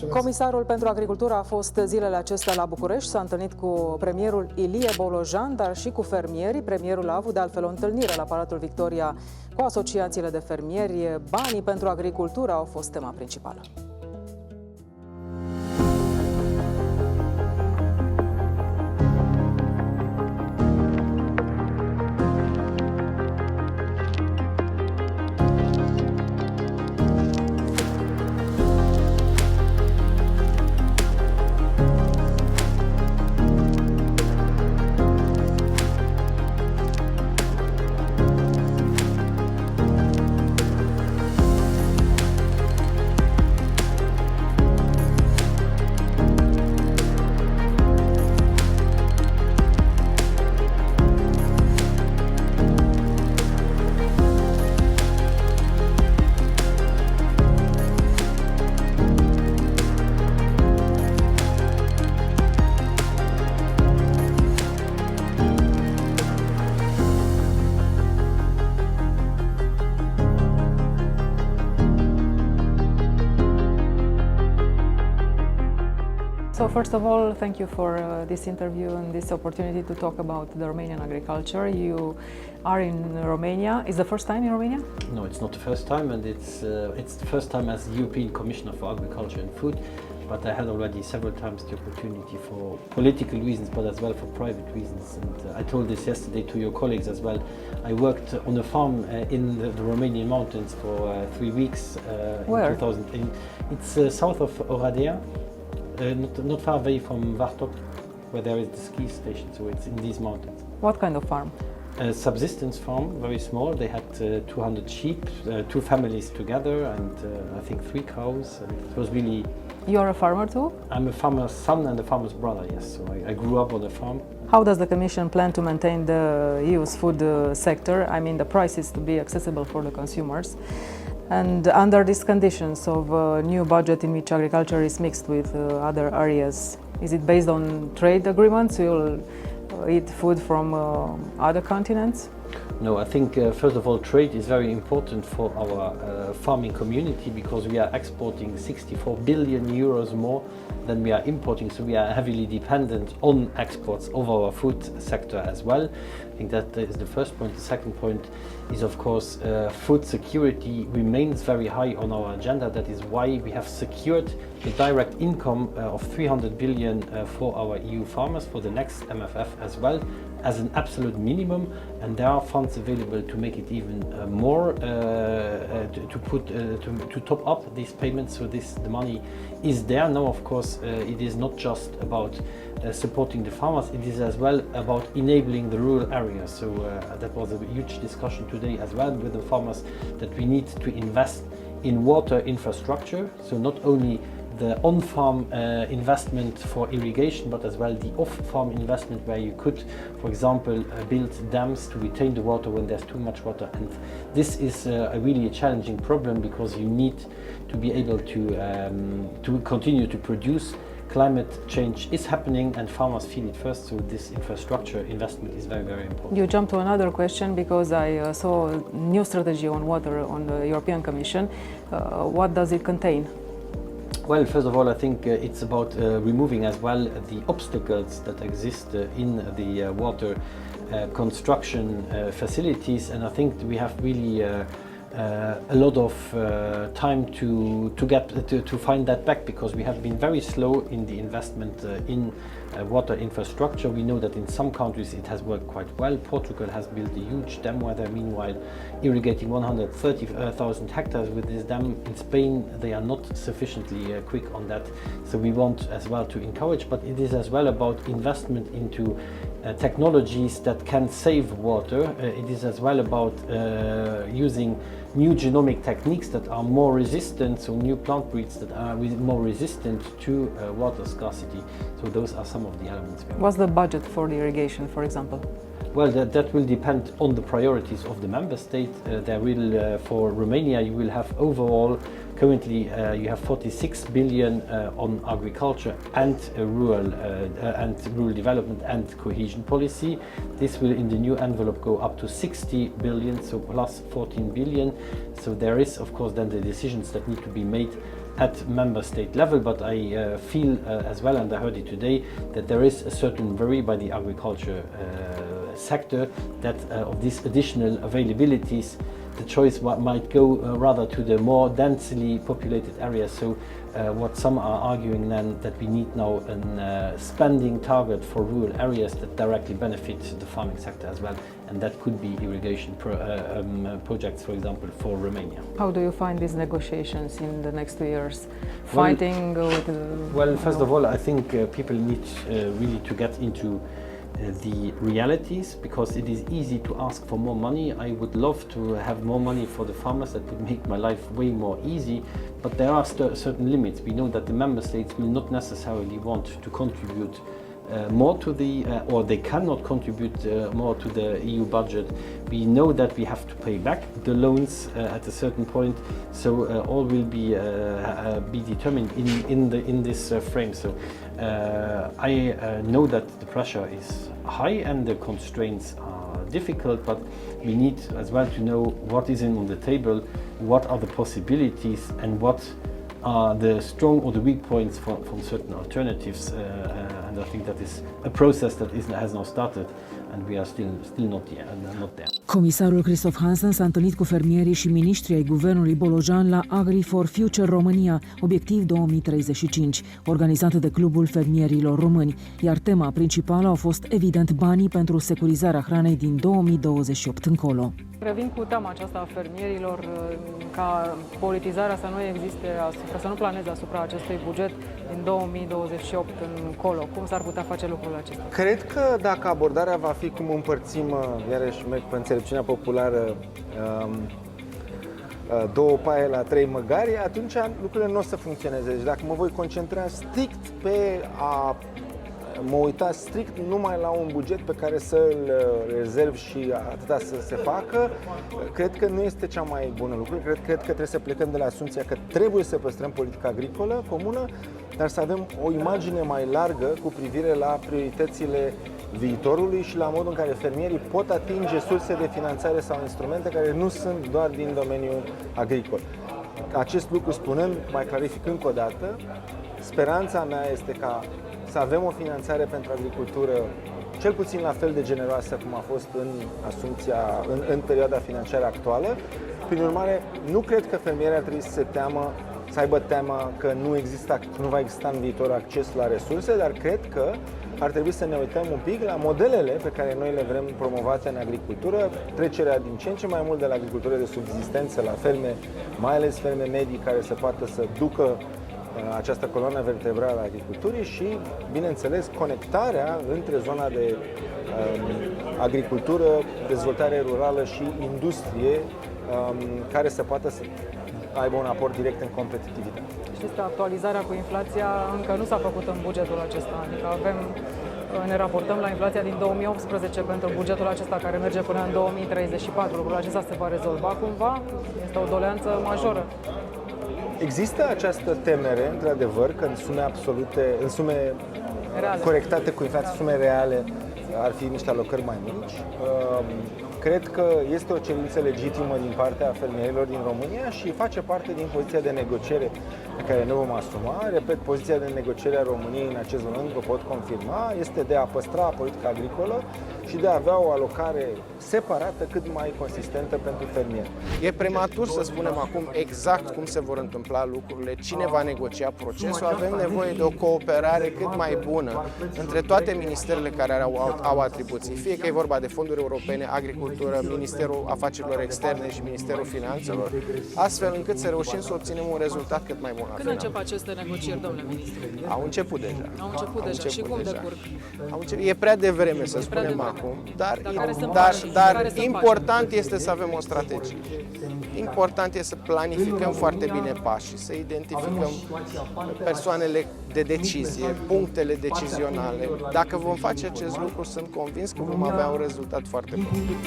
Comisarul pentru Agricultură a fost zilele acestea la București, s-a întâlnit cu premierul Ilie Bolojan, dar și cu fermierii. Premierul a avut de altfel o întâlnire la Palatul Victoria cu asociațiile de fermieri. Banii pentru agricultură au fost tema principală. So first of all, thank you for this interview and this opportunity to talk about the Romanian agriculture. You are in Romania. Is the first time in Romania? No, it's not the first time, and it's the first time as European Commissioner for Agriculture and Food. But I had already several times the opportunity for political reasons, but as well for private reasons. And I told this yesterday to your colleagues as well. I worked on a farm in the Romanian mountains for 3 weeks. Where? In 2000. It's south of Oradea. Not far away from Vartok, where there is the ski station, so it's in these mountains. What kind of farm? A subsistence farm, very small. They had 200 sheep, 2 families together, and I think 3 cows. And it was really... You are a farmer too? I'm a farmer's son and a farmer's brother, yes. So I grew up on a farm. How does the Commission plan to maintain the EU's food sector? I mean, the prices to be accessible for the consumers. And under these conditions of a new budget in which agriculture is mixed with other areas, is it based on trade agreements? You'll eat food from other continents? No, I think first of all trade is very important for our farming community, because we are exporting 64 billion euros more than we are importing, so we are heavily dependent on exports of our food sector as well. I think that is the first point. The second point is, of course, food security remains very high on our agenda. That is why we have secured the direct income of 300 billion for our EU farmers for the next MFF as well, as an absolute minimum, and there are funds available to make it even more, to top up these payments. So the money is there now. Of course, it is not just about supporting the farmers, it is as well about enabling the rural areas. So that was a huge discussion today as well with the farmers, that we need to invest in water infrastructure. So not only the on-farm investment for irrigation, but as well the off-farm investment, where you could, for example, build dams to retain the water when there's too much water. And this is really a challenging problem, because you need to be able to continue to produce. Climate change is happening and farmers feel it first, so this infrastructure investment is very, very important. You jump to another question, because I saw a new strategy on water on the European Commission. What does it contain? Well, first of all, I think it's about removing as well the obstacles that exist in the water construction facilities, and I think we have really a lot of time to find that back, because we have been very slow in the investment in water infrastructure. We know that in some countries it has worked quite well. Portugal has built a huge dam where they're meanwhile irrigating 130,000 hectares with this dam. In Spain they are not sufficiently quick on that, so we want as well to encourage, but it is as well about investment into technologies that can save water. It is as well about using new genomic techniques that are more resistant, so new plant breeds that are more resistant to water scarcity. So those are some of the elements. What's the budget for the irrigation, for example? Well, that will depend on the priorities of the member state. There will, for Romania, you will have overall, currently you have 46 billion on agriculture and rural development and cohesion policy. This will, in the new envelope, go up to 60 billion, so plus 14 billion. So there is, of course, then the decisions that need to be made at member state level, but I feel as well, and I heard it today, that there is a certain worry by the agriculture sector that of these additional availabilities, the choice might go rather to the more densely populated areas. So what some are arguing then, that we need now a spending target for rural areas that directly benefit the farming sector as well, and that could be irrigation projects, for example, for Romania. How do you find these negotiations in the next 2 years? Fighting with... Well, first of all, I think people need really to get into the realities, because it is easy to ask for more money. I would love to have more money for the farmers. That would make my life way more easy, but there are certain limits. We know that the member states will not necessarily want to contribute more to the, or they cannot contribute more to the EU budget. We know that we have to pay back the loans at a certain point, so all will be determined in this frame. So I know that the pressure is high and the constraints are difficult, but we need as well to know what is on the table, what are the possibilities, and what are the strong or the weak points from certain alternatives, and I think that is a process that has now started, and we are still not there. Comisarul Christoph Hansen s-a întâlnit cu fermierii și miniștrii ai guvernului Bolojan la Agri4future România, obiectiv 2035, organizată de Clubul Fermierilor Români, iar tema principală au fost evident banii pentru securizarea hranei din 2028 încolo. Revin cu teama aceasta a fermierilor, ca politizarea să nu existe, să nu planeze asupra acestui buget din 2028 încolo. Cum s-ar putea face lucrul acesta? Cred că dacă abordarea va fi cum împărțim, iarăși merg pe înțelepciunea populară, două paie la trei măgari, atunci lucrurile nu o să funcționeze. Deci dacă mă voi concentra strict pe a mă uita strict numai la un buget pe care să-l rezerv și atâta să se facă, cred că nu este cea mai bună lucru. Cred că trebuie să plecăm de la asumția că trebuie să păstrăm politica agricolă comună, dar să avem o imagine mai largă cu privire la prioritățile viitorului și la modul în care fermierii pot atinge surse de finanțare sau instrumente care nu sunt doar din domeniul agricol. Acest lucru spunând, mai clarificând încă o dată, speranța mea este ca să avem o finanțare pentru agricultură cel puțin la fel de generoasă cum a fost în perioada financiară actuală. Prin urmare, nu cred că fermierii ar trebui să aibă teama că nu va exista în viitor acces la resurse, dar cred că ar trebui să ne uităm un pic la modelele pe care noi le vrem promovate în agricultură, trecerea din ce în ce mai mult de la agricultură de subzistență la ferme, mai ales ferme medii care să poată să ducă această coloană vertebrală a agriculturii și, bineînțeles, conectarea între zona de agricultură, dezvoltare rurală și industrie care să poată să aibă un aport direct în competitivitate. Știți că actualizarea cu inflația încă nu s-a făcut în bugetul acesta, adică ne raportăm la inflația din 2018 pentru bugetul acesta care merge până în 2034. Lucrul acesta se va rezolva cumva? Este o doleanță majoră. Există această temere, într-adevăr, că în sume corectate cu inflație, sume reale, ar fi niște alocări mai mici. Cred că este o cerință legitimă din partea fermierilor din România și face parte din poziția de negociere pe care ne vom asuma. Repet, poziția de negociere a României în acest moment, vă pot confirma, este de a păstra politica agricolă și de a avea o alocare separată cât mai consistentă pentru fermieri. E prematur să spunem acum exact cum se vor întâmpla lucrurile, cine va negocia procesul. Avem nevoie de o cooperare cât mai bună între toate ministerele care au atribuții, fie că e vorba de fonduri europene, agricultură, Ministerul Afacerilor Externe și Ministerul Finanțelor, astfel încât să reușim să obținem un rezultat cât mai bun. Când încep aceste negocieri, domnule ministru? Au început deja. Au început deja. Și cum decurg? E prea devreme să spunem acum, dar important este să avem o strategie. Important este să planificăm foarte bine pașii, să identificăm persoanele de decizie, punctele decizionale. Dacă vom face acest lucru, sunt convins că vom avea un rezultat foarte bun.